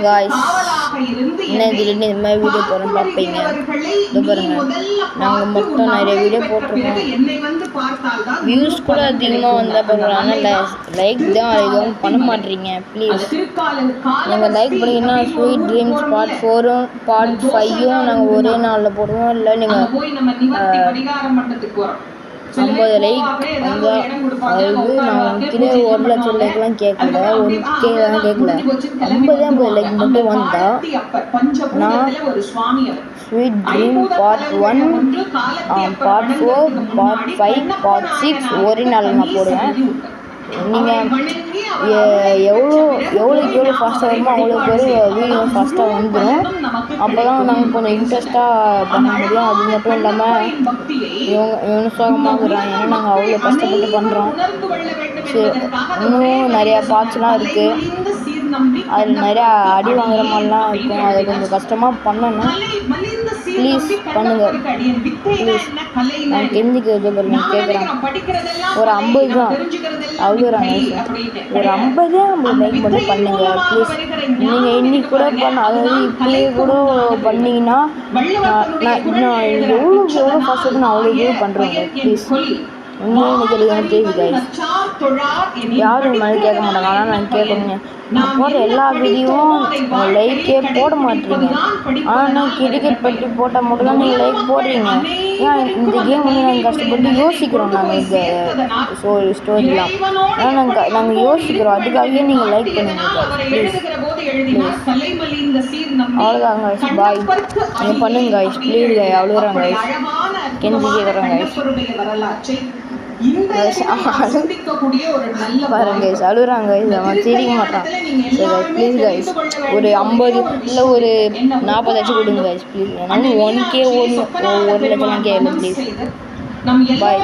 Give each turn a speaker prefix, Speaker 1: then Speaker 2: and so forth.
Speaker 1: Guys என்ன திடீர்னு இந்த மாதிரி வீடியோ போகிறோம் பார்ப்பீங்க. இது பாருங்கள், நாங்கள் மொத்தம் நிறைய வீடியோ போட்டிருக்கோம். வியூஸ் கூட அதிகமாக வந்தால் பரவாயில்ல, ஆனால் லைக் தான் எதுவும் பண்ண மாட்டேறீங்க. ப்ளீஸ் நீங்கள் லைக் பண்ணிங்கன்னா ஸ்வீட் ட்ரீம்ஸ் பார்ட் 4ம் பார்ட் 5ம் நாங்கள் ஒரே நாளில் போடுவோம். இல்லை நீங்கள் 50 லைக் வந்தால், அதாவது நான் கிலோ 1 லட்சம் லைக்லாம் கேட்கல, 1K தான் கேட்கல, 50 லைக் மட்டும் வந்தால் நான் sweet dream part 1 part 4 part 5 part 6 ஒரே நாளில் நான் போடுவேன். நீங்கள் எவ்வளோ ஃபாஸ்ட்டாக வருமோ அவ்வளோக்கு வீடியோ ஃபாஸ்ட்டாக வந்துடும். அப்போ தான் நாங்கள் கொஞ்சம் இன்ட்ரெஸ்ட்டாக பண்ண முடியும். அது மட்டும் இல்லாமல் இவனு சோகமாகறாங்க, ஏன்னா நாங்கள் அவ்வளோ கஷ்டப்பட்டு பண்ணுறோம். சரி, இன்னும் நிறையா பார்ட்ஸ்லாம் இருக்குது, அதில் நிறையா அடி வாங்குற மாதிரிலாம் இருக்கும். அதை கொஞ்சம் கஷ்டமாக பண்ணணும். ப்ளீஸ் பண்ணுங்கள், ப்ளீஸ். நான் தெரிஞ்சுக்கிறது பாருங்க, கேட்குறேன். ஒரு 50 தான் அவ்வளோறாங்க, ஒரு 50 லைக் மட்டும் பண்ணுங்கள் ப்ளீஸ். நீங்கள் இன்னைக்கு கூட அதாவது இப்படியே கூட பண்ணிங்கன்னா நான் எவ்வளோ ஃபாஸ்ட்டாக நான் அவ்வளோ பண்ணுறேங்க. ப்ளீஸ் உண்மையாக எனக்கு தெரியுது கைஸ். யாரும் இந்த மாதிரி கேட்க மாட்டாங்க, ஆனால் நான் கேட்குறேங்க. நான் போடுற எல்லா வீடியோவும் லைக்கே போட மாட்டேறீங்க. ஆனால் நான் கிரிக்கெட் பற்றி போட்டால் மட்டும் தான் நீங்கள் லைக் போடுறீங்க. ஏன் இந்த கேம் வந்து நாங்கள் கஷ்டப்பட்டு யோசிக்கிறோம். நாங்கள் இந்த ஸ்டோரிலாம் நாங்கள் யோசிக்கிறோம், அதுக்காகவே நீங்கள் லைக் பண்ணுங்க ப்ளீஸ். அவ்வளோதான் கைஸ், பாய். நீங்கள் பண்ணுங்க கைஸ், ப்ளீஸ். அவ்வளோதான் கைஸ், கெஞ்சி கேட்குறேன் கைஸ். பாருங்க கைஸ், அழுகுறாங்க கைஸ், அவன் சிரிக்க மாட்டான். சரி கைஸ், ப்ளீஸ் கைஸ், ஒரு 50 இல்லை ஒரு 40 லட்சம் கொடுங்க கைஸ் ப்ளீஸ். ஏன்னா 1K 1 லட்சம் கேட்கல ப்ளீஸ். பாய்.